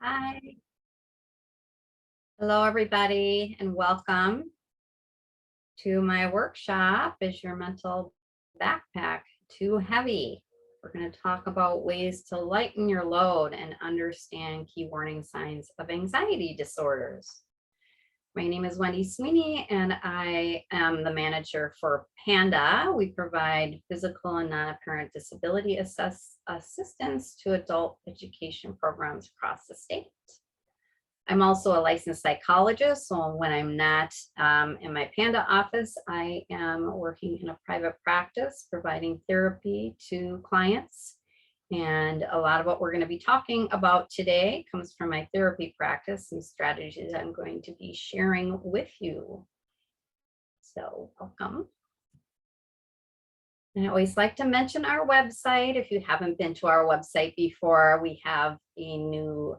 Hi. Hello, everybody, and welcome to my workshop. Is your mental backpack too heavy? We're going to talk about ways to lighten your load and understand key warning signs of anxiety disorders. My name is Wendy Sweeney, and I am the manager for PANDA. We provide physical and non-apparent disability assistance to adult education programs across the state. I'm also a licensed psychologist, so when I'm not in my PANDA office, I am working in a private practice providing therapy to clients. And a lot of what we're going to be talking about today comes from my therapy practice and strategies I'm going to be sharing with you. So welcome. And I always like to mention our website. If you haven't been to our website before, we have a new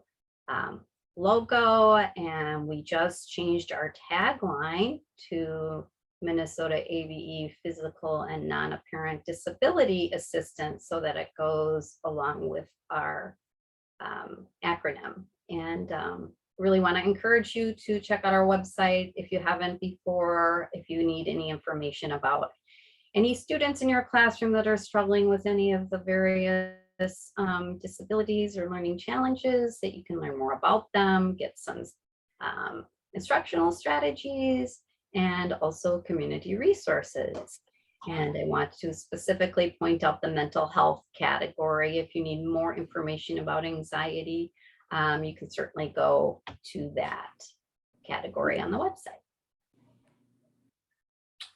logo, and we just changed our tagline to Minnesota ABE Physical and Non-Apparent Disability Assistance, so that it goes along with our acronym. And really want to encourage you to check out our website if you haven't before, if you need any information about any students in your classroom that are struggling with any of the various disabilities or learning challenges, that you can learn more about them, get some instructional strategies, and also community resources. And I want to specifically point out the mental health category. If you need more information about anxiety, you can certainly go to that category on the website.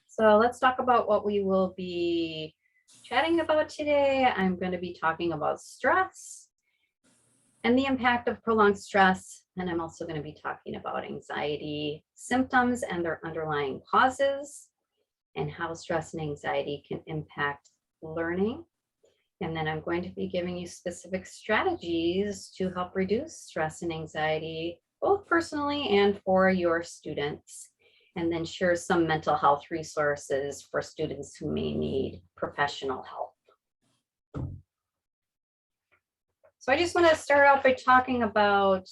So let's talk about what we will be chatting about today. I'm going to be talking about stress and the impact of prolonged stress. And I'm also going to be talking about anxiety symptoms and their underlying causes, and how stress and anxiety can impact learning. And then I'm going to be giving you specific strategies to help reduce stress and anxiety, both personally and for your students. And then share some mental health resources for students who may need professional help. So I just want to start out by talking about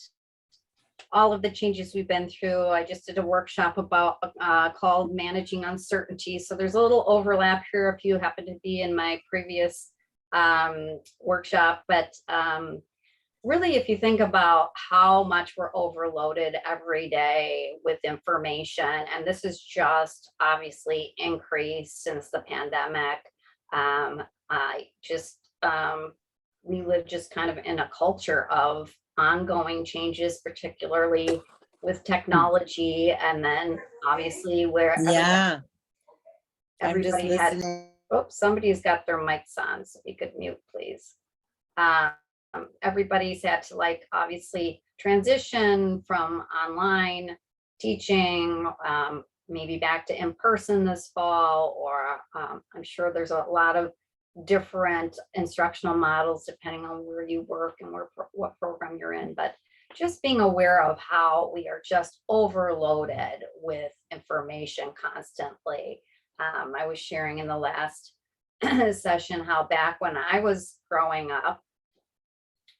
all of the changes we've been through. I just did a workshop about called Managing Uncertainty. So there's a little overlap here if you happen to be in my previous workshop, but really, if you think about how much we're overloaded every day with information, and this is just obviously increased since the pandemic. We live just kind of in a culture of ongoing changes, particularly with technology, and then obviously where everybody had, oops, somebody's got their mics on, so if you could mute, please. Everybody's had to obviously transition from online teaching, maybe back to in-person this fall, or I'm sure there's a lot of different instructional models depending on where you work and what program you're in. But just being aware of how we are just overloaded with information constantly. I was sharing in the last session how back when I was growing up,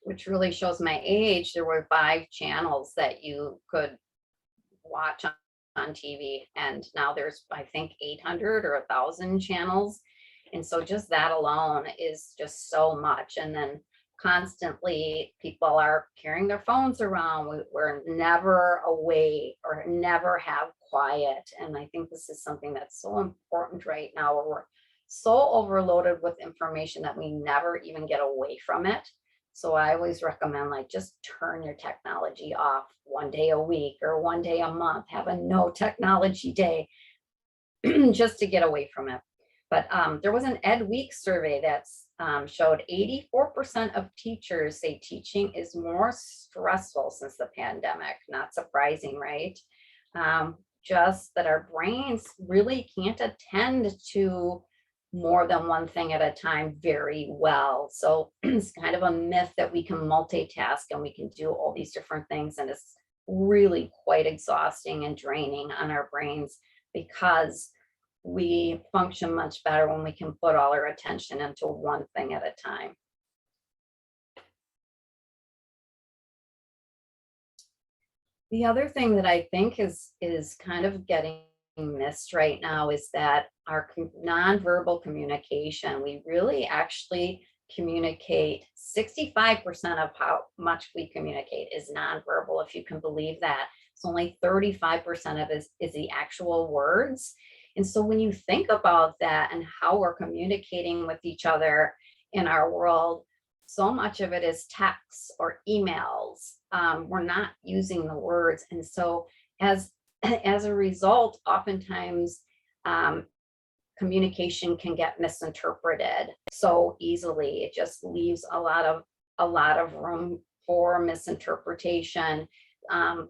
which really shows my age, there were 5 channels that you could watch on TV. And now there's, I think, 800 or 1,000 channels. And so just that alone is just so much. And then constantly people are carrying their phones around. We're never away or never have quiet. And I think this is something that's so important right now, where we're so overloaded with information that we never even get away from it. So I always recommend just turn your technology off one day a week or one day a month, have a no technology day just to get away from it. But there was an Ed Week survey that showed 84% of teachers say teaching is more stressful since the pandemic. Not surprising, right? Just that our brains really can't attend to more than one thing at a time very well. So it's kind of a myth that we can multitask and we can do all these different things. And it's really quite exhausting and draining on our brains, because we function much better when we can put all our attention into one thing at a time. The other thing that I think is kind of getting missed right now is that our nonverbal communication, we really actually communicate 65% of how much we communicate is nonverbal, if you can believe that. It's only 35% of it is the actual words. And so when you think about that and how we're communicating with each other in our world, so much of it is texts or emails. We're not using the words. And so as a result, oftentimes communication can get misinterpreted so easily. It just leaves a lot of room for misinterpretation.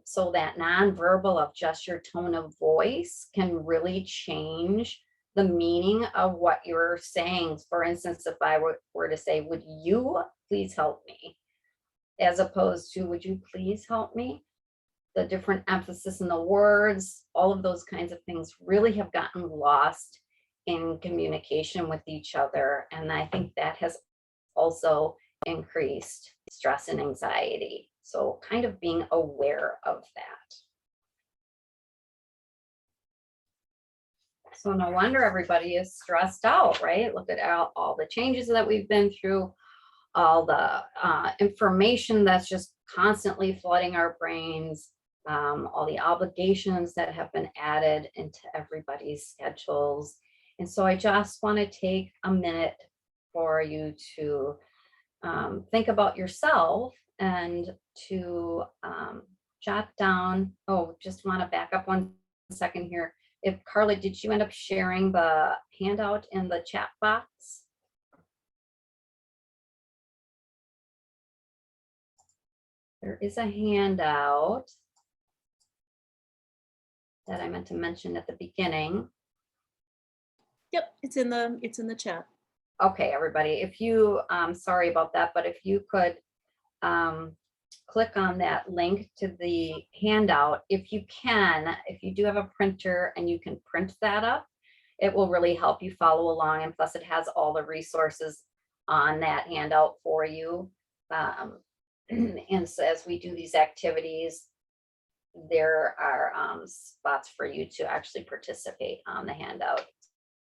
So that nonverbal of just your tone of voice can really change the meaning of what you're saying. For instance, if I were to say, would you please help me? As opposed to, would you please help me? The different emphasis in the words, all of those kinds of things really have gotten lost in communication with each other. And I think that has also increased stress and anxiety. So kind of being aware of that. So no wonder everybody is stressed out, right? Look at all the changes that we've been through, all the information that's just constantly flooding our brains, all the obligations that have been added into everybody's schedules. And so I just want to take a minute for you to think about yourself and to jot down. Oh, just want to back up 1 second here. If Carla, did you end up sharing the handout in the chat box? There is a handout that I meant to mention at the beginning. Yep, it's in the chat. Okay, everybody, if you, sorry about that, but if you could click on that link to the handout, if you can, if you do have a printer and you can print that up, it will really help you follow along. And plus it has all the resources on that handout for you. And so as we do these activities, there are spots for you to actually participate on the handout.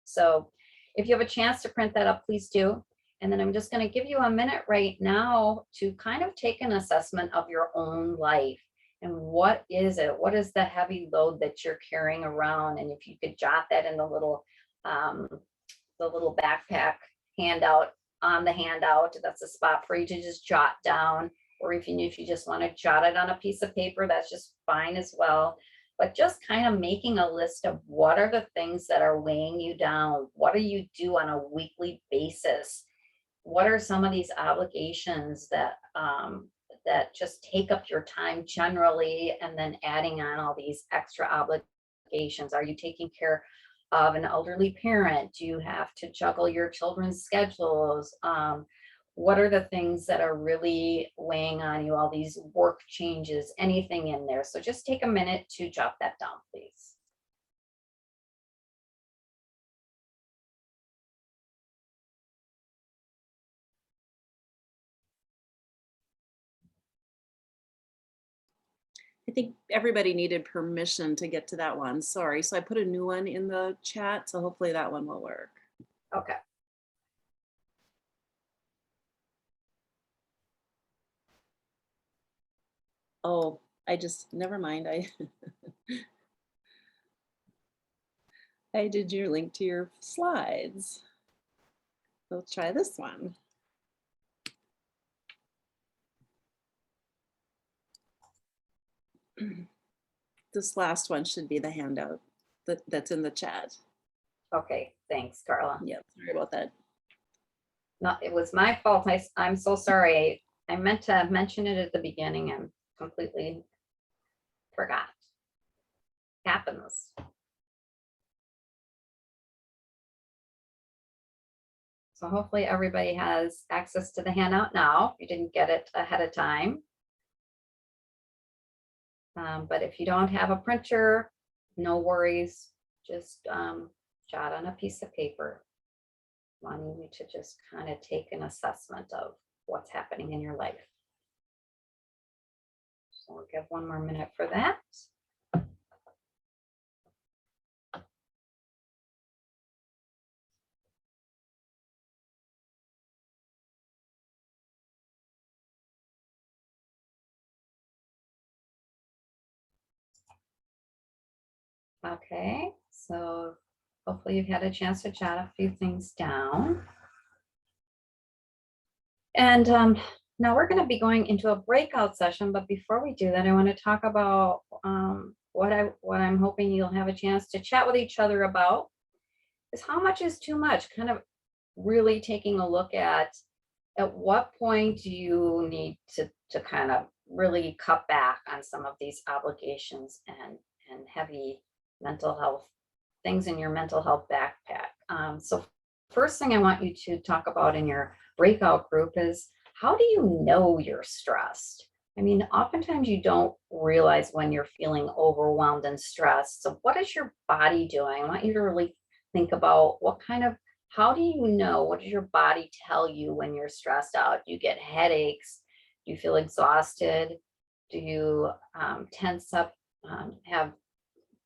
So if you have a chance to print that up, please do. And then I'm just going to give you a minute right now to kind of take an assessment of your own life. And what is it? What is the heavy load that you're carrying around? And if you could jot that in the little backpack handout on the handout, that's a spot for you to just jot down. Or if you just want to jot it on a piece of paper, that's just fine as well. But just kind of making a list of what are the things that are weighing you down? What do you do on a weekly basis? What are some of these obligations that that just take up your time generally, and then adding on all these extra obligations? Are you taking care of an elderly parent? Do you have to juggle your children's schedules? What are the things that are really weighing on you? All these work changes, anything in there. So just take a minute to jot that down, please. I think everybody needed permission to get to that one. Sorry. So I put a new one in the chat. So hopefully that one will work. Okay. Oh, never mind. I did your link to your slides. Let's try this one. This last one should be the handout that's in the chat. Okay, thanks, Carla. Yeah, sorry about that. No, it was my fault. I'm so sorry. I meant to mention it at the beginning and completely forgot. Happens. So hopefully everybody has access to the handout now, if you didn't get it ahead of time. But if you don't have a printer, no worries. Just jot on a piece of paper. Wanting you to just kind of take an assessment of what's happening in your life. So we'll give 1 more minute for that. Okay, so hopefully you've had a chance to jot a few things down. And now we're going to be going into a breakout session, but before we do that, I want to talk about what I'm hoping you'll have a chance to chat with each other about is how much is too much. Kind of really taking a look at what point do you need to kind of really cut back on some of these obligations and heavy mental health things in your mental health backpack. So first thing I want you to talk about in your breakout group is, how do you know you're stressed? I mean, oftentimes you don't realize when you're feeling overwhelmed and stressed. So what is your body doing? I want you to really think about how do you know, what does your body tell you when you're stressed out? Do you get headaches? Do you feel exhausted? Do you tense up, have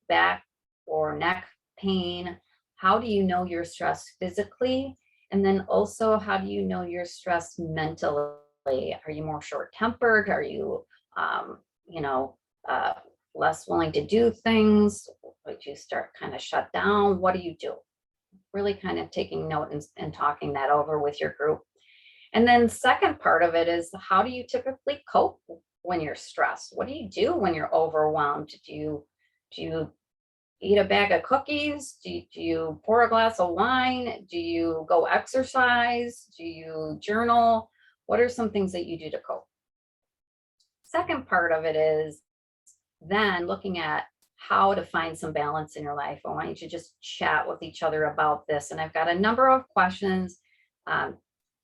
back or neck pain? How do you know you're stressed physically? And then also, how do you know you're stressed mentally? Are you more short-tempered? Are you, less willing to do things? Would you start kind of shut down? What do you do? Really kind of taking note and talking that over with your group. And then second part of it is, how do you typically cope when you're stressed? What do you do when you're overwhelmed? Do you eat a bag of cookies? Do you pour a glass of wine? Do you go exercise? Do you journal? What are some things that you do to cope? Second part of it is then looking at how to find some balance in your life. I want you to just chat with each other about this. And I've got a number of questions,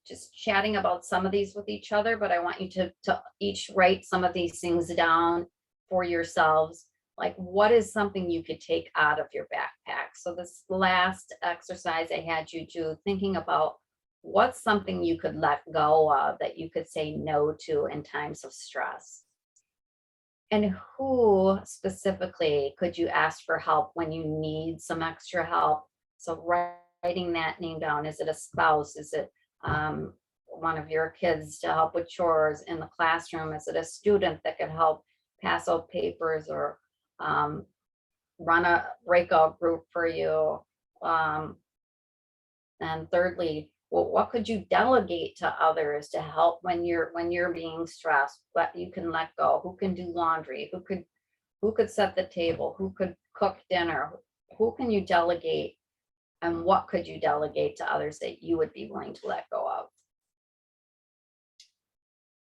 just chatting about some of these with each other, but I want you to each write some of these things down for yourselves. Like, what is something you could take out of your backpack? So this last exercise I had you do, thinking about what's something you could let go of, that you could say no to in times of stress. And who specifically could you ask for help when you need some extra help? So writing that name down. Is it a spouse? Is it one of your kids to help with chores in the classroom? Is it a student that could help pass out papers or run a breakout group for you? And thirdly, well, what could you delegate to others to help when you're being stressed? What you can let go? Who can do laundry? Who could set the table? Who could cook dinner? Who can you delegate? And what could you delegate to others that you would be willing to let go of?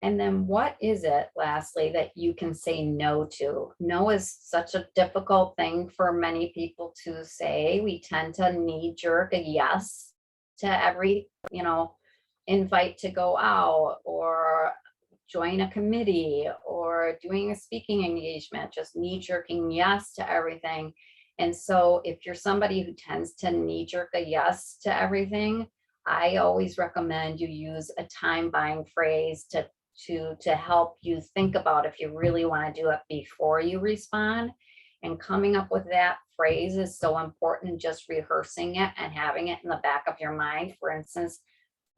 And then what is it, lastly, that you can say no to? No is such a difficult thing for many people to say. We tend to knee jerk a yes to every, invite to go out or join a committee or doing a speaking engagement, just knee jerking yes to everything. And so if you're somebody who tends to knee jerk a yes to everything, I always recommend you use a time buying phrase to help you think about if you really want to do it before you respond. And coming up with that phrase is so important, just rehearsing it and having it in the back of your mind. For instance,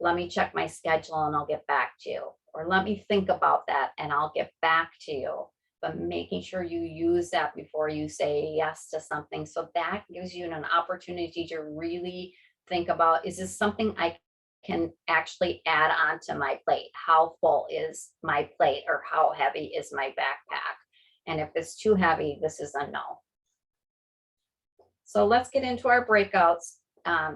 let me check my schedule and I'll get back to you. Or let me think about that and I'll get back to you. But making sure you use that before you say yes to something. So that gives you an opportunity to really think about, is this something I can actually add on to my plate? How full is my plate, or how heavy is my backpack? And if it's too heavy, this is a no. So let's get into our breakouts.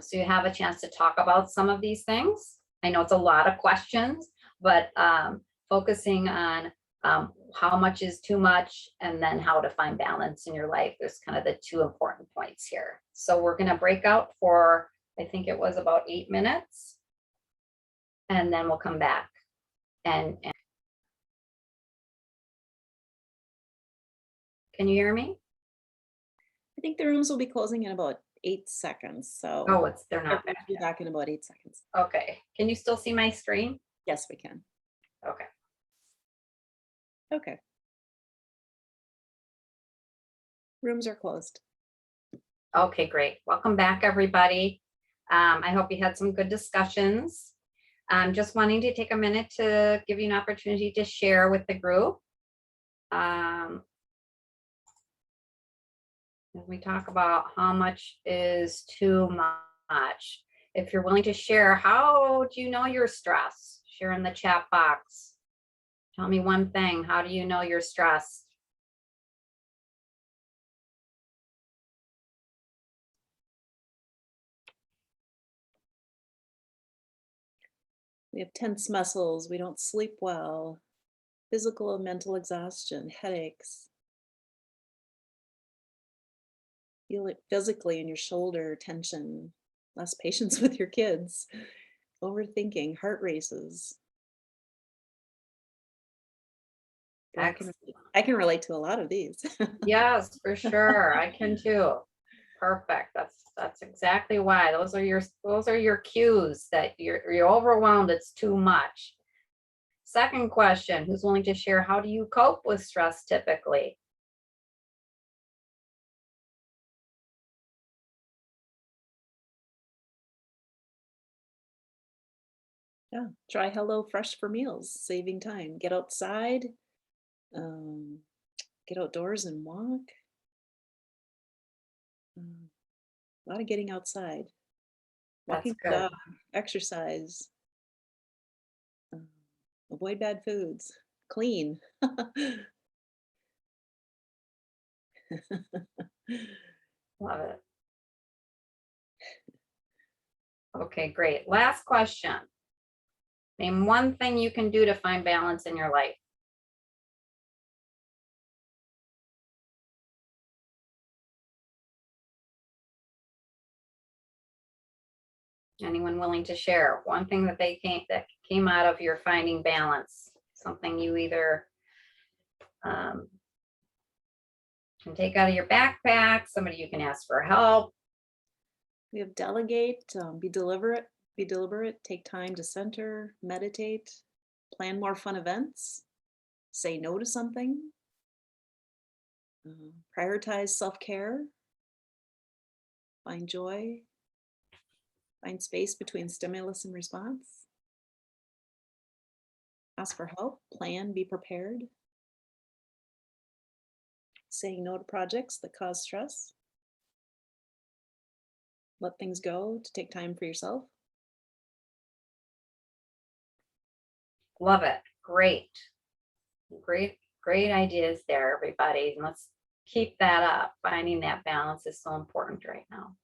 So you have a chance to talk about some of these things. I know it's a lot of questions, but focusing on how much is too much, and then how to find balance in your life. There's kind of the two important points here. So we're going to break out for, I think it was about 8 minutes. And then we'll come back and can you hear me? I think the rooms will be closing in about 8 seconds. So Oh, they're not we'll back be yet. back in about 8 seconds. Okay. Can you still see my screen? Yes, we can. Okay. Okay. Rooms are closed. Okay, great. Welcome back, everybody. I hope you had some good discussions. I'm just wanting to take a minute to give you an opportunity to share with the group. As we talk about how much is too much. If you're willing to share, how do you know you're stressed? Share in the chat box. Tell me one thing. How do you know you're stressed? We have tense muscles. We don't sleep well. Physical and mental exhaustion, headaches. Feel it physically in your shoulder, tension, less patience with your kids, overthinking, heart races. I can relate to a lot of these. Yes, for sure. I can too. Perfect. That's exactly why. Those are your cues that you're overwhelmed. It's too much. Second question, who's willing to share, how do you cope with stress typically? Yeah, try Hello Fresh for meals, saving time. Get outside, get outdoors and walk. A lot of getting outside, That's walking the good. dog, exercise, avoid bad foods, clean. Love it. Okay, great. Last question. Name one thing you can do to find balance in your life. Anyone willing to share one thing that came out of your finding balance? Something you either can take out of your backpack, somebody you can ask for help. We have delegate, be deliberate, take time to center, meditate, plan more fun events, say no to something, prioritize self-care, find joy, find space between stimulus and response, ask for help, plan, be prepared, saying no to projects that cause stress, let things go to take time for yourself. Love it. Great. Great ideas there, everybody. And let's keep that up. Finding that balance is so important right now.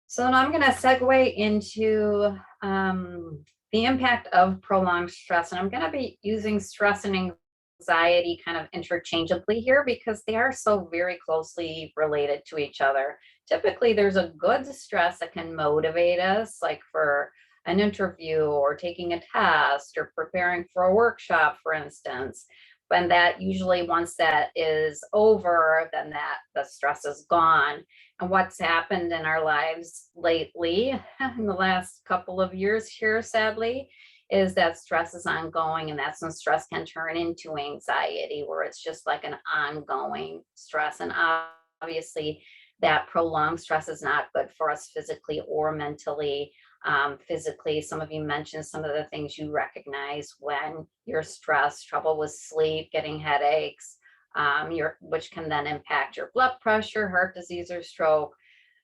So now I'm going to segue into the impact of prolonged stress. And I'm going to be using stress and anxiety kind of interchangeably here because they are so very closely related to each other. Typically, there's a good stress that can motivate us, like for an interview or taking a test or preparing for a workshop, for instance. And that usually once that is over, then the stress is gone. And what's happened in our lives lately, in the last couple of years here, sadly, is that stress is ongoing, and that's when stress can turn into anxiety, where it's just like an ongoing stress. And obviously, that prolonged stress is not good for us physically or mentally. Physically, some of you mentioned some of the things you recognize when you're stressed, trouble with sleep, getting headaches, which can then impact your blood pressure, heart disease, or stroke.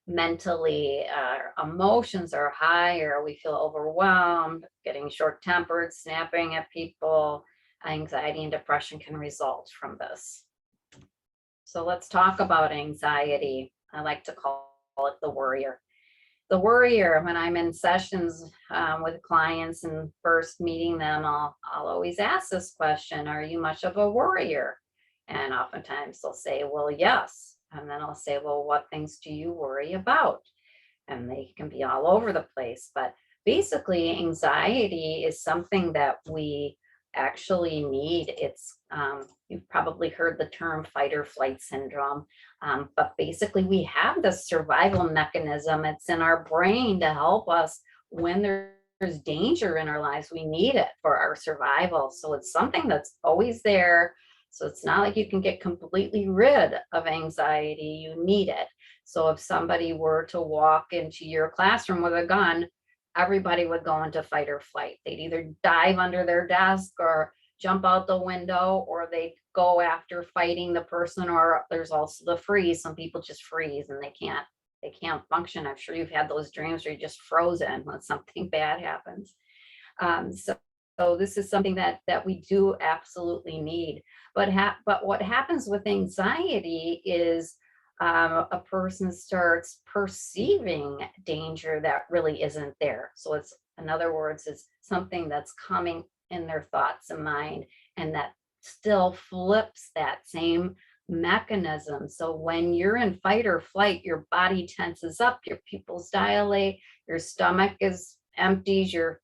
Mentally, our emotions are higher. We feel overwhelmed, getting short-tempered, snapping at people. Anxiety and depression can result from this. So let's talk about anxiety. I like to call it the worrier. The worrier, when I'm in sessions with clients and first meeting them, I'll always ask this question: are you much of a worrier? And oftentimes they'll say, well, yes. And then I'll say, well, what things do you worry about? And they can be all over the place. But basically, anxiety is something that we actually need. It's you've probably heard the term fight or flight syndrome, but basically we have this survival mechanism. It's in our brain to help us when there's danger in our lives. We need it for our survival. So it's something that's always there. So it's not like you can get completely rid of anxiety, you need it. So if somebody were to walk into your classroom with a gun, everybody would go into fight or flight. They'd either dive under their desk or jump out the window, or they go after fighting the person, or there's also the freeze. Some people just freeze and they can't function. I'm sure you've had those dreams where you're just frozen when something bad happens. So this is something that we do absolutely need. But what happens with anxiety is a person starts perceiving danger that really isn't there. So it's, in other words, it's something that's coming in their thoughts and mind, and that still flips that same mechanism. So when you're in fight or flight, your body tenses up, your pupils dilate, your stomach is empties, you're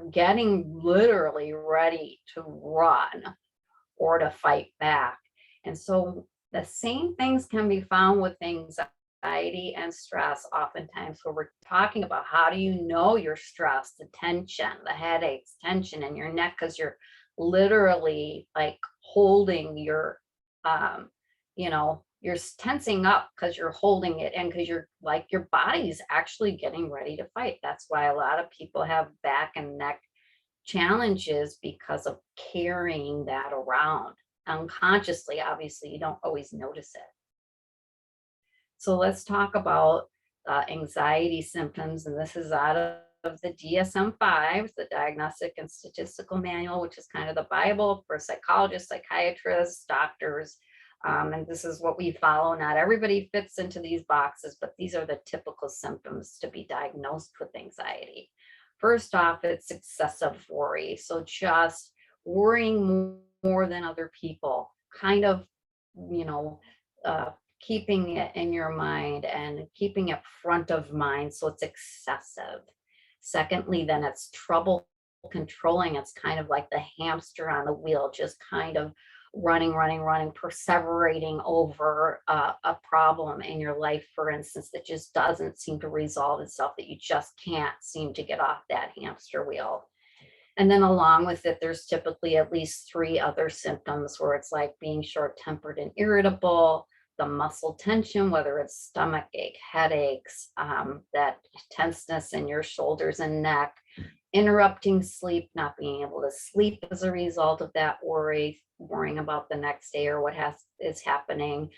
getting literally ready to run or to fight back. And so the same things can be found with anxiety and stress oftentimes, where we're talking about how do you know you're stressed, the tension, the headaches, tension in your neck, because you're literally like holding your, you're tensing up because you're holding it, and because you're like your body's actually getting ready to fight. That's why a lot of people have back and neck challenges, because of carrying that around unconsciously. Obviously, you don't always notice it. So let's talk about anxiety symptoms, and this is out of the DSM-5, the Diagnostic and Statistical Manual, which is kind of the Bible for psychologists, psychiatrists, doctors. And this is what we follow. Not everybody fits into these boxes, but these are the typical symptoms to be diagnosed with anxiety. First off, it's excessive worry. So just worrying more than other people, kind of, you know, keeping it in your mind and keeping it front of mind. So it's excessive. Secondly, then it's trouble controlling. It's kind of like the hamster on the wheel, just kind of running, perseverating over a problem in your life, for instance, that just doesn't seem to resolve itself, that you just can't seem to get off that hamster wheel. And then along with it, there's typically at least 3 other symptoms, where it's like being short-tempered and irritable, the muscle tension, whether it's stomach ache, headaches, that tenseness in your shoulders and neck, interrupting sleep, not being able to sleep as a result of that worrying about the next day or what is happening,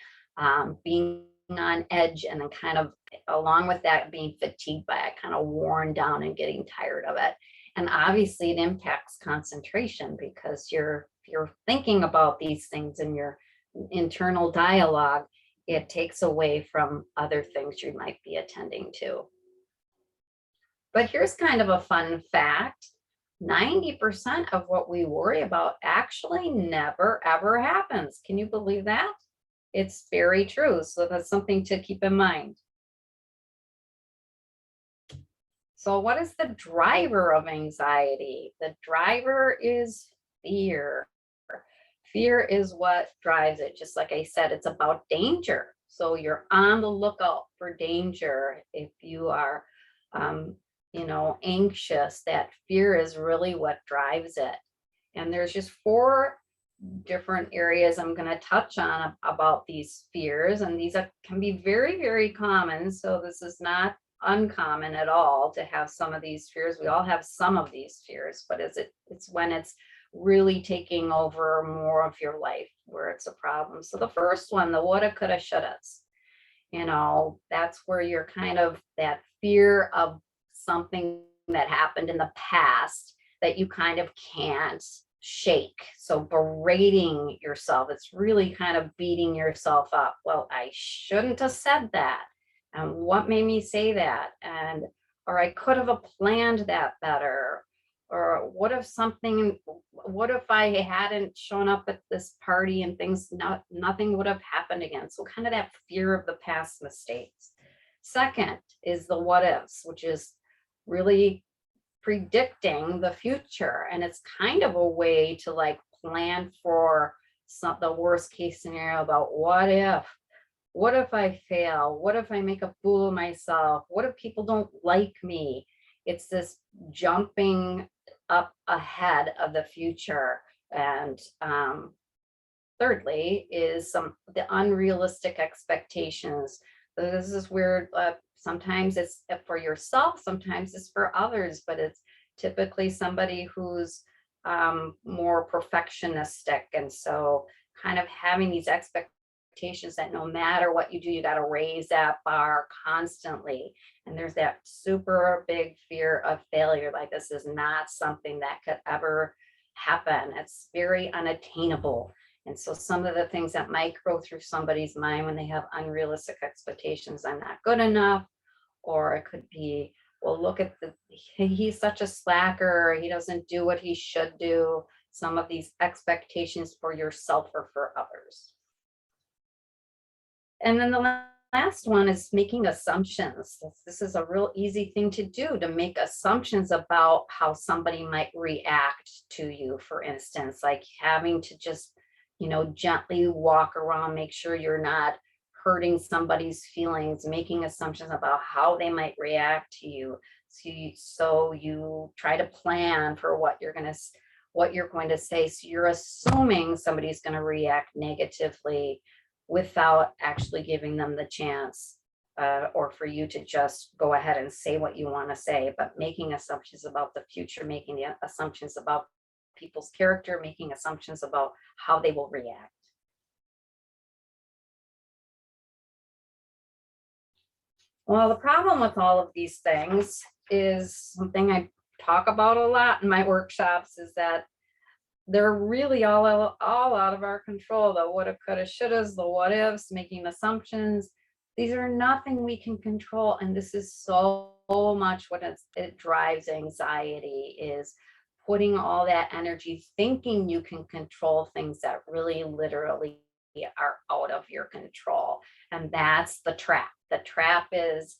being on edge, and then kind of along with that being fatigued by it, kind of worn down and getting tired of it. And obviously it impacts concentration, because you're thinking about these things in your internal dialogue. It takes away from other things you might be attending to. But here's kind of a fun fact. 90% of what we worry about actually never, ever happens. Can you believe that? It's very true. So that's something to keep in mind. So what is the driver of anxiety? The driver is fear. Fear is what drives it. Just like I said, it's about danger. So you're on the lookout for danger. If you are, anxious, that fear is really what drives it. And there's just 4 different areas I'm going to touch on about these fears. And these can be very, very common. So this is not uncommon at all to have some of these fears. We all have some of these fears, but it's when it's really taking over more of your life where it's a problem. So the first one, the woulda, coulda, shouldas, that's where you're kind of that fear of something that happened in the past that you kind of can't shake. So berating yourself, it's really kind of beating yourself up. Well, I shouldn't have said that. And what made me say that? Or I could have planned that better. Or what if I hadn't shown up at this party and nothing would have happened again? So kind of that fear of the past mistakes. Second is the what ifs, which is really predicting the future. And it's kind of a way to like plan for the worst case scenario about what if I fail? What if I make a fool of myself? What if people don't like me? It's this jumping up ahead of the future. And thirdly is the unrealistic expectations. So this is where sometimes it's for yourself, sometimes it's for others, but it's typically somebody who's more perfectionistic. And so kind of having these expectations that no matter what you do, you got to raise that bar constantly. And there's that super big fear of failure. Like this is not something that could ever happen. It's very unattainable. And so some of the things that might go through somebody's mind when they have unrealistic expectations, I'm not good enough, or it could be, well, look at he's such a slacker, he doesn't do what he should do. Some of these expectations for yourself or for others. And then the last one is making assumptions. This is a real easy thing to do, to make assumptions about how somebody might react to you, for instance, like having to just, gently walk around, make sure you're not hurting somebody's feelings, making assumptions about how they might react to you. So you try to plan for what you're going to say. So you're assuming somebody's going to react negatively without actually giving them the chance, or for you to just go ahead and say what you want to say, but making assumptions about the future, making the assumptions about people's character, making assumptions about how they will react. Well, the problem with all of these things is something I talk about a lot in my workshops, is that they're really all out of our control. The woulda, coulda, shouldas, the what ifs, making assumptions. These are nothing we can control. And this is so much what it drives anxiety, is putting all that energy thinking you can control things that really literally are out of your control. And that's the trap. The trap is,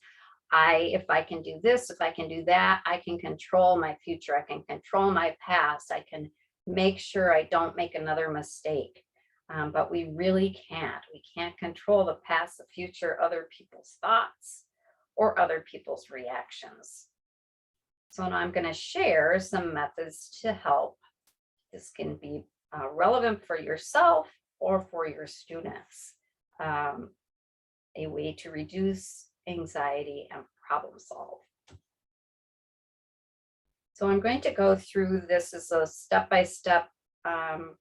if I can do this, if I can do that, I can control my future. I can control my past. I can make sure I don't make another mistake. But we really can't. We can't control the past, the future, other people's thoughts, or other people's reactions. So now I'm going to share some methods to help. This can be relevant for yourself or for your students. A way to reduce anxiety and problem solve. So I'm going to go through this as a step-by-step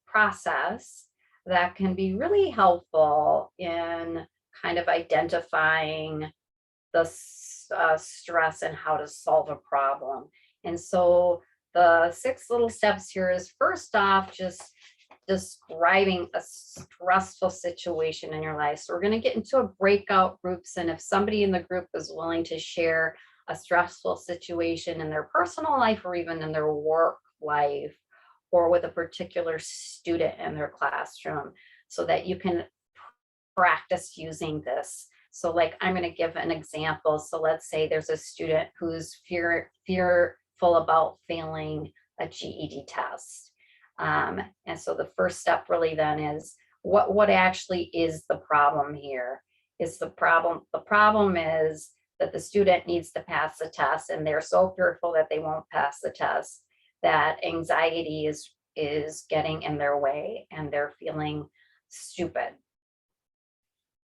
process that can be really helpful in kind of identifying the stress and how to solve a problem. And so the 6 little steps here is, first off, just describing a stressful situation in your life. So we're going to get into a breakout groups, and if somebody in the group is willing to share a stressful situation in their personal life or even in their work life, or with a particular student in their classroom, so that you can practice using this. So like, I'm going to give an example. So let's say there's a student who's fearful about failing a GED test. And so the first step really then is, what actually is the problem here? The problem is that the student needs to pass the test, and they're so fearful that they won't pass the test that anxiety is getting in their way and they're feeling stupid.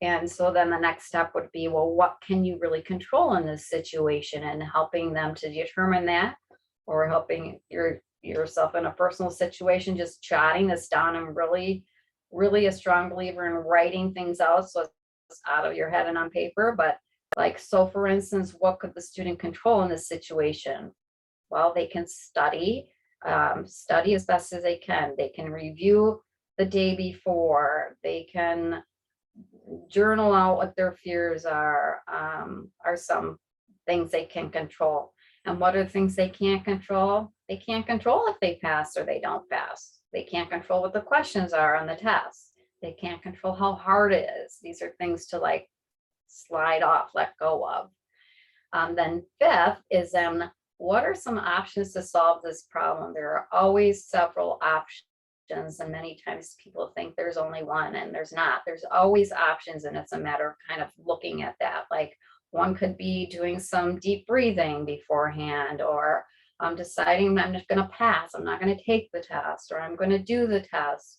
And so then the next step would be, well, what can you really control in this situation, and helping them to determine that, or helping yourself in a personal situation, just jotting this down. I'm really a strong believer in writing things out, so it's out of your head and on paper. But like, so for instance, what could the student control in this situation? Well, they can study as best as they can. They can review the day before. They can journal out what their fears are some things they can control. And what are things they can't control? They can't control if they pass or they don't pass. They can't control what the questions are on the test. They can't control how hard it is. These are things to like slide off, let go of. Then 5th is what are some options to solve this problem? There are always several options, and many times people think there's only one, and there's not. There's always options, and it's a matter of kind of looking at that. Like, one could be doing some deep breathing beforehand, or deciding I'm just going to pass, I'm not going to take the test, or I'm going to do the test.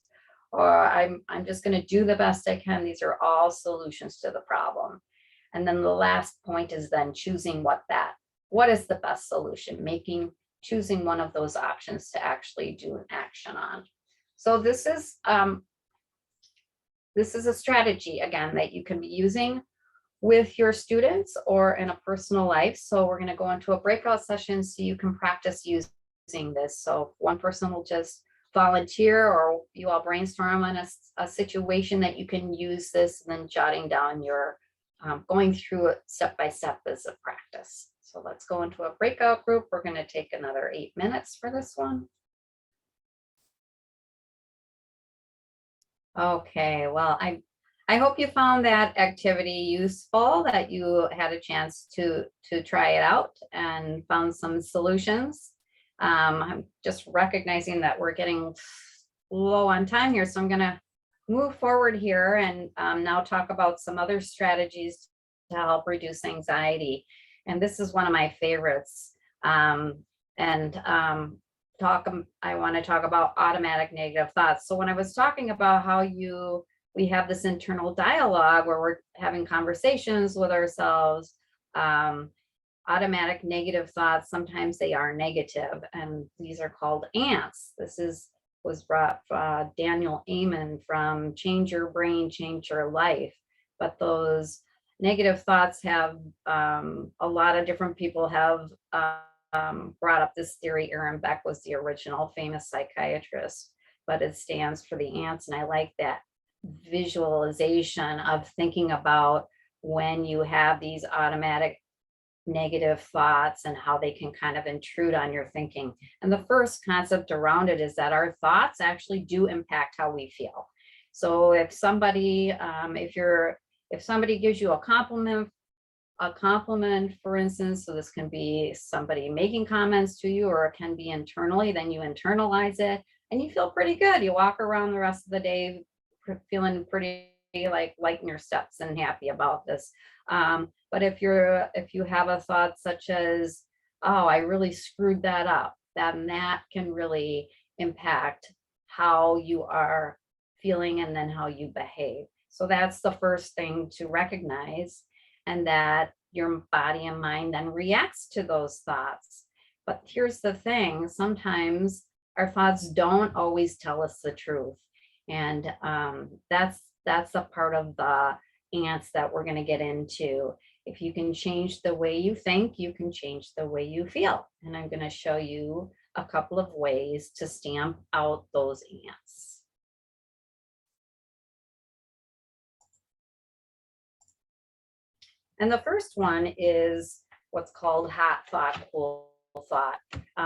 or I'm just going to do the best I can. These are all solutions to the problem. And then the last point is then choosing what is the best solution, choosing one of those options to actually do an action on. So this is a strategy, again, that you can be using with your students or in a personal life. So we're going to go into a breakout session so you can practice using this. So one person will just volunteer, or you all brainstorm on a situation that you can use this, and then jotting down your going through it step by step as a practice. So let's go into a breakout group. We're going to take another 8 minutes for this one. Okay, well, I hope you found that activity useful, that you had a chance to try it out and found some solutions. I'm just recognizing that we're getting low on time here, so I'm going to move forward here and now talk about some other strategies to help reduce anxiety. And this is one of my favorites. I want to talk about automatic negative thoughts. So when I was talking about how we have this internal dialogue where we're having conversations with ourselves, automatic negative thoughts, sometimes they are negative, and these are called ants. Was brought Daniel Amen from Change Your Brain, Change Your Life. But those negative thoughts have a lot of different people have brought up this theory. Aaron Beck was the original famous psychiatrist, but it stands for the ants. And I like that visualization of thinking about when you have these automatic negative thoughts and how they can kind of intrude on your thinking. And the first concept around it is that our thoughts actually do impact how we feel. So if somebody, if somebody gives you a compliment, for instance, so this can be somebody making comments to you, or it can be internally, then you internalize it and you feel pretty good. You walk around the rest of the day feeling pretty like lighten your steps and happy about this. But if you have a thought such as, oh, I really screwed that up, then that can really impact how you are feeling and then how you behave. So that's the first thing to recognize, and that your body and mind then reacts to those thoughts. But here's the thing, sometimes our thoughts don't always tell us the truth. And that's a part of the ants that we're going to get into. If you can change the way you think, you can change the way you feel. And I'm going to show you a couple of ways to stamp out those ants. And the first one is what's called hot thought, cool thought.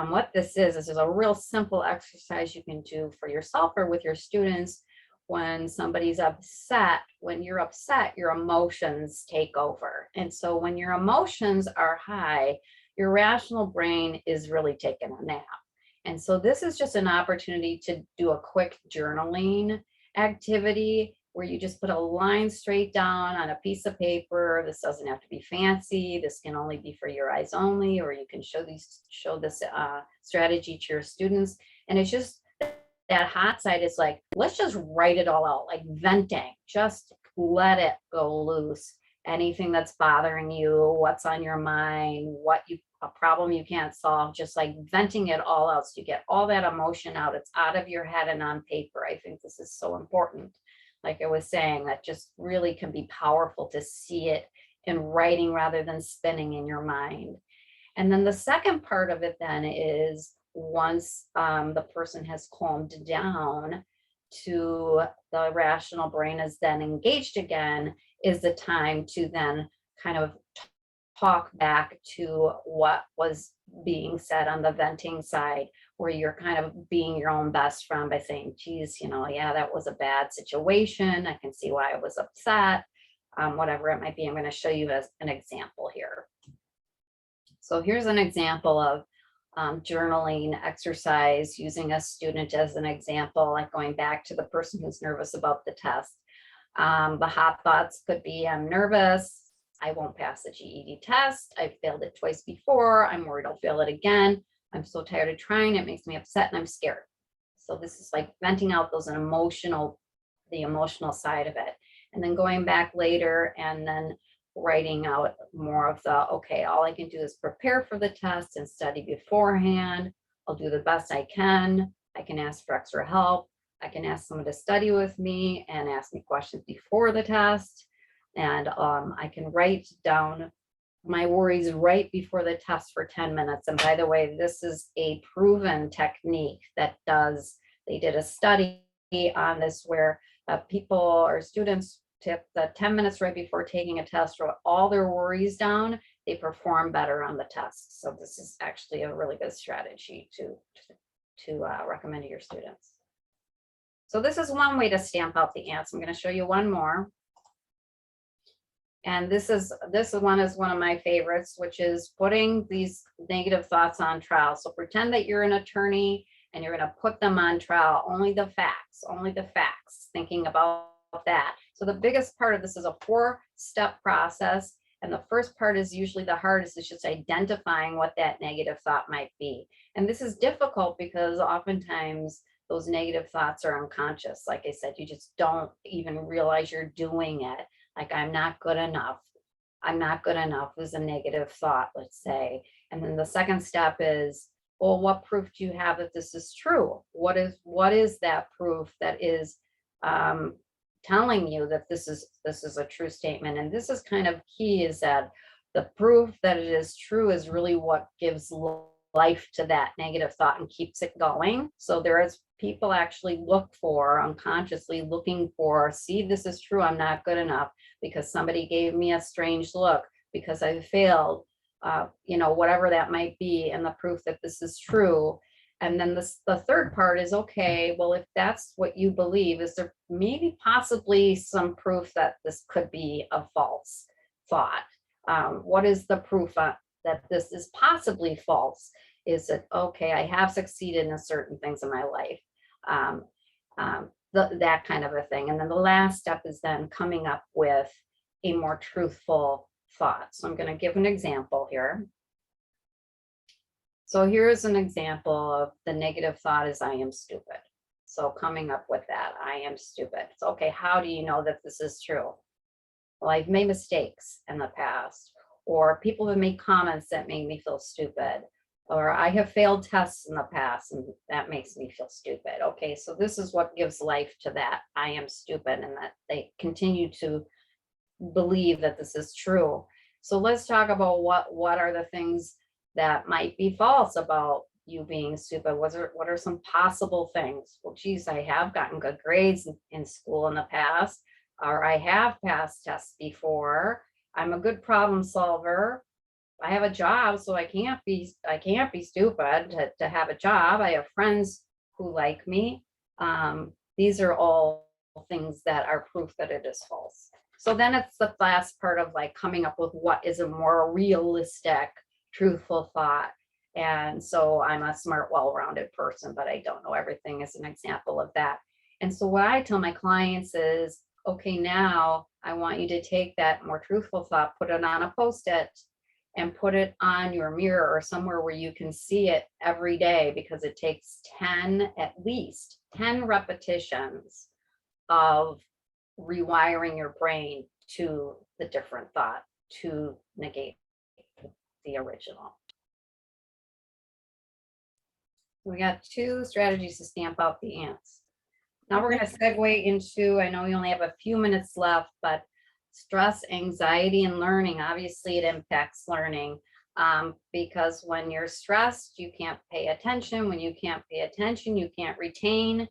What this is a real simple exercise you can do for yourself or with your students. When somebody's upset, when you're upset, your emotions take over. And so when your emotions are high, your rational brain is really taking a nap. And so this is just an opportunity to do a quick journaling activity where you just put a line straight down on a piece of paper. This doesn't have to be fancy. This can only be for your eyes only, or you can show this strategy to your students. And it's just that hot side is like, let's just write it all out, like venting, just let it go loose. Anything that's bothering you, what's on your mind, a problem you can't solve, just like venting it all out. So you get all that emotion out. It's out of your head and on paper. I think this is so important. Like I was saying, that just really can be powerful to see it in writing rather than spinning in your mind. And then the second part of it then is, once the person has calmed down to the rational brain is then engaged again, is the time to then kind of talk back to what was being said on the venting side, where you're kind of being your own best friend by saying, geez, yeah, that was a bad situation. I can see why I was upset, whatever it might be. I'm going to show you as an example here. So here's an example of journaling exercise using a student as an example, like going back to the person who's nervous about the test. The hot thoughts could be, I'm nervous, I won't pass the GED test, I've failed it twice before, I'm worried I'll fail it again, I'm so tired of trying, it makes me upset and I'm scared. So this is like venting out the emotional side of it. And then going back later and then writing out more of the, okay, all I can do is prepare for the test and study beforehand. I'll do the best I can. I can ask for extra help. I can ask someone to study with me and ask me questions before the test. And I can write down my worries right before the test for 10 minutes. And by the way, this is a proven technique that they did a study on this where people or students took the 10 minutes right before taking a test, wrote all their worries down, they perform better on the test. So this is actually a really good strategy to recommend to your students. So this is one way to stamp out the ants. I'm going to show you one more. And this one is one of my favorites, which is putting these negative thoughts on trial. So pretend that you're an attorney and you're going to put them on trial. Only the facts, thinking about that. So the biggest part of this is a 4-step process. And the first part is usually the hardest, is just identifying what that negative thought might be. And this is difficult because oftentimes those negative thoughts are unconscious. Like I said, you just don't even realize you're doing it. Like, I'm not good enough. I'm not good enough is a negative thought, let's say. And then the second step is, well, what proof do you have that this is true? What is that proof that is telling you that this is a true statement? And this is kind of key, is that the proof that it is true is really what gives life to that negative thought and keeps it going. So there is people actually look for, unconsciously looking for, see, this is true, I'm not good enough because somebody gave me a strange look, because I failed, whatever that might be, and the proof that this is true. And then the third part is, okay, well, if that's what you believe, is there maybe possibly some proof that this could be a false thought? What is the proof that this is possibly false? Is it, okay, I have succeeded in certain things in my life, that kind of a thing. And then the last step is then coming up with a more truthful thought. So I'm going to give an example here. So here's an example of the negative thought is, I am stupid. So coming up with that, I am stupid. So, okay, how do you know that this is true? Well, I've made mistakes in the past, or people have made comments that make me feel stupid, or I have failed tests in the past and that makes me feel stupid. Okay, so this is what gives life to that I am stupid, and that they continue to believe that this is true. So let's talk about what are the things that might be false about you being stupid. What are some possible things? Well, geez, I have gotten good grades in school in the past, or I have passed tests before. I'm a good problem solver. I have a job, so I can't be stupid to have a job. I have friends who like me. These are all things that are proof that it is false. So then it's the last part of like coming up with what is a more realistic, truthful thought. And so I'm a smart, well-rounded person, but I don't know everything, as an example of that. And so what I tell my clients is, okay, now I want you to take that more truthful thought, put it on a Post-it, and put it on your mirror or somewhere where you can see it every day, because it takes at least 10 repetitions of rewiring your brain to the different thought to negate the original. We got 2 strategies to stamp out the ants. Now we're going to segue into, I know we only have a few minutes left, but stress, anxiety, and learning. Obviously, it impacts learning because when you're stressed, you can't pay attention. When you can't pay attention, you can't retain.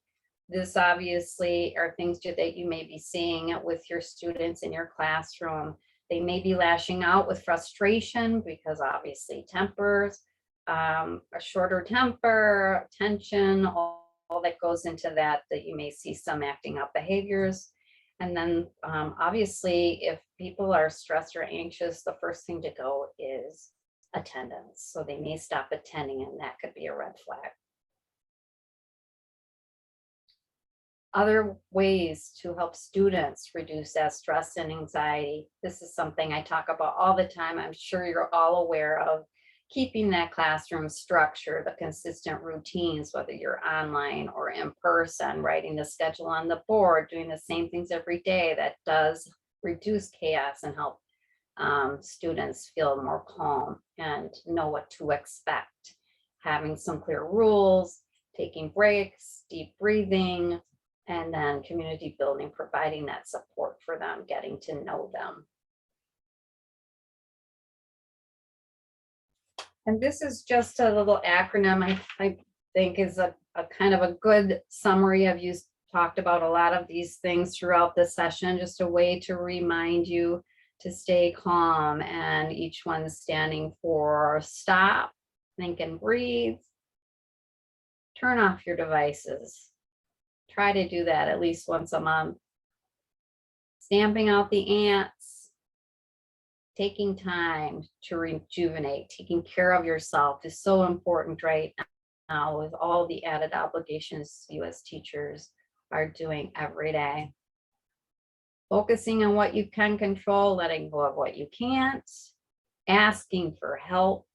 This obviously are things that you may be seeing with your students in your classroom. They may be lashing out with frustration because obviously tempers, a shorter temper, tension, all that goes into that you may see some acting out behaviors. And then obviously, if people are stressed or anxious, the first thing to go is attendance. So they may stop attending, and that could be a red flag. Other ways to help students reduce that stress and anxiety. This is something I talk about all the time. I'm sure you're all aware of keeping that classroom structure, the consistent routines, whether you're online or in person, writing the schedule on the board, doing the same things every day, that does reduce chaos and help students feel more calm and know what to expect. Having some clear rules, taking breaks, deep breathing, and then community building, providing that support for them, getting to know them. And this is just a little acronym I think is a kind of a good summary. I've talked about a lot of these things throughout the session, just a way to remind you to stay calm, and each one standing for stop, think and breathe, turn off your devices. Try to do that at least once a month. Stamping out the ants, taking time to rejuvenate, taking care of yourself is so important right now with all the added obligations you as teachers are doing every day. Focusing on what you can control, letting go of what you can't, asking for help,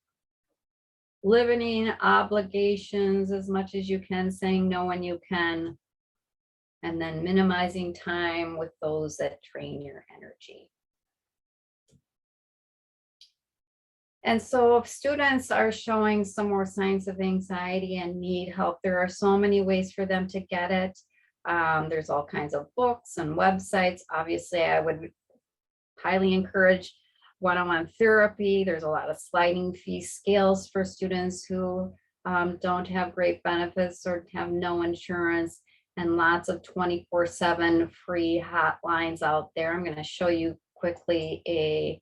limiting obligations as much as you can, saying no when you can, and then minimizing time with those that drain your energy. And so if students are showing some more signs of anxiety and need help, there are so many ways for them to get it. There's all kinds of books and websites. Obviously, I would highly encourage one-on-one therapy. There's a lot of sliding fee scales for students who don't have great benefits or have no insurance, and lots of 24/7 free hotlines out there. I'm going to show you quickly a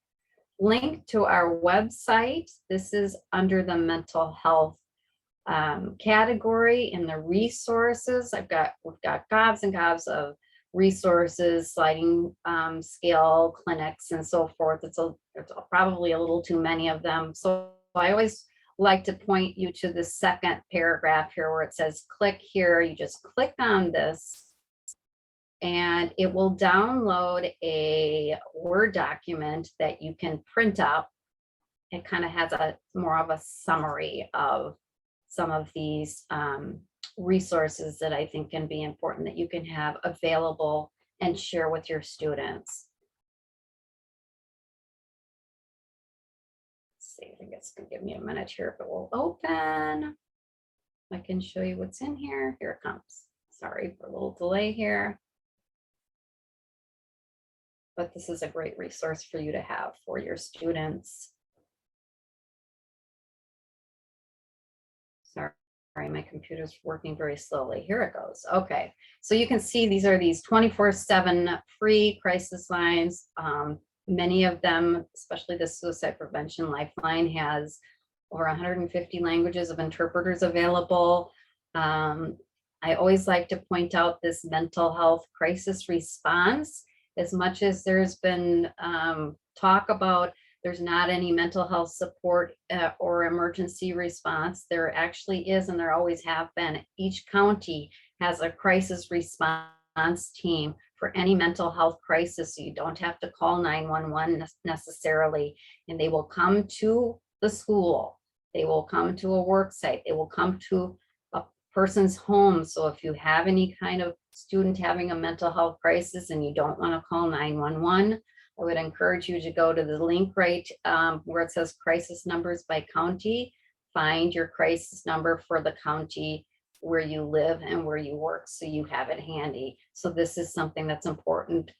link to our website. This is under the mental health category in the resources. we've got gobs and gobs of resources, sliding scale clinics and so forth. It's probably a little too many of them. So I always like to point you to the second paragraph here where it says click here. You just click on this and it will download a Word document that you can print out. It kind of has more of a summary of some of these resources that I think can be important that you can have available and share with your students. Let's see, I think it's gonna give me a minute here if it will open. I can show you what's in here. Here it comes. Sorry for a little delay here. But this is a great resource for you to have for your students. Sorry, my computer's working very slowly. Here it goes. Okay, so you can see these are these 24/7 free crisis lines. Many of them, especially the Suicide Prevention Lifeline, has over 150 languages of interpreters available. I always like to point out this mental health crisis response. As much as there's been talk about there's not any mental health support or emergency response, there actually is, and there always have been. Each county has a crisis response team for any mental health crisis, so you don't have to call 911 necessarily, and they will come to the school, they will come to a work site, they will come to a person's home. So if you have any kind of student having a mental health crisis and you don't want to call 911, I would encourage you to go to the link right where it says crisis numbers by county. Find your crisis number for the county where you live and where you work, so you have it handy. So this is something that's important.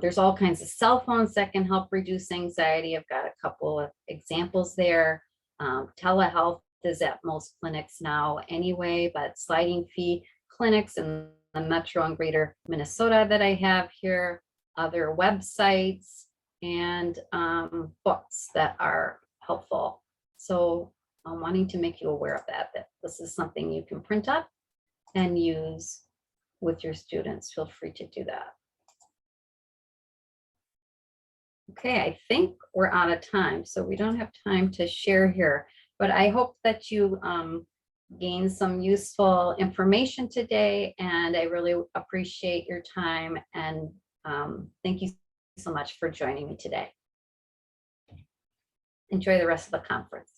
There's all kinds of cell phones that can help reduce anxiety. I've got a couple of examples there. Telehealth is at most clinics now anyway, but sliding fee clinics in the Metro and Greater Minnesota that I have here, other websites, and books that are helpful. So I'm wanting to make you aware of that this is something you can print up and use with your students. Feel free to do that. Okay, I think we're out of time, so we don't have time to share here, but I hope that you gain some useful information today, and I really appreciate your time, and thank you so much for joining me today. Enjoy the rest of the conference.